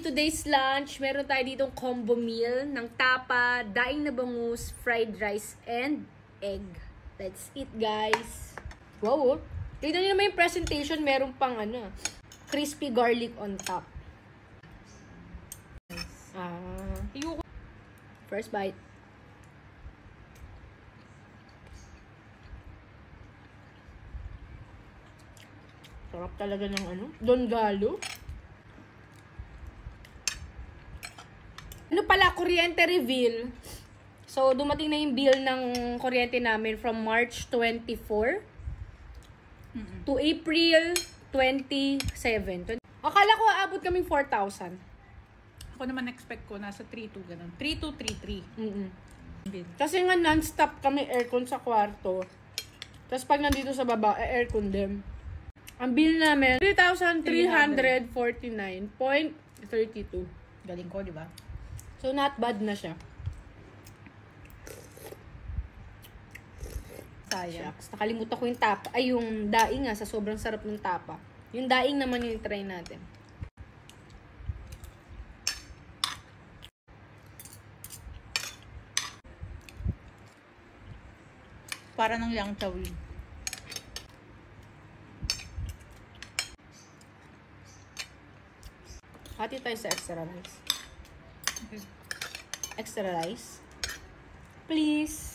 today's lunch. Meron tayo ditong combo meal ng tapa, daing na bangus, fried rice, and egg. Let's eat, guys. Wow, tignan nyo naman yung presentation. Meron pang crispy garlic on top. First bite. Sarap talaga ng Don Galo. Pala, kuryente reveal. So, dumating na yung bill ng kuryente namin from March 24 to April 27. Akala ko aabot kaming 4,000. Ako naman expect ko nasa 3,2 ganun. 3,233. Kasi nga non-stop kami aircon sa kwarto. Tapos pag nandito sa baba, aircon din. Ang bill namin, 3,349.32. Galing ko, di ba? So, not bad na siya. Sayang. Nakalimutan ko yung tapa. Ay, yung daing sa sobrang sarap ng tapa. Yung daing naman yung try natin. Para ng yang chawin. Hati tayo sa extra rice. Okay. Extra rice. Please.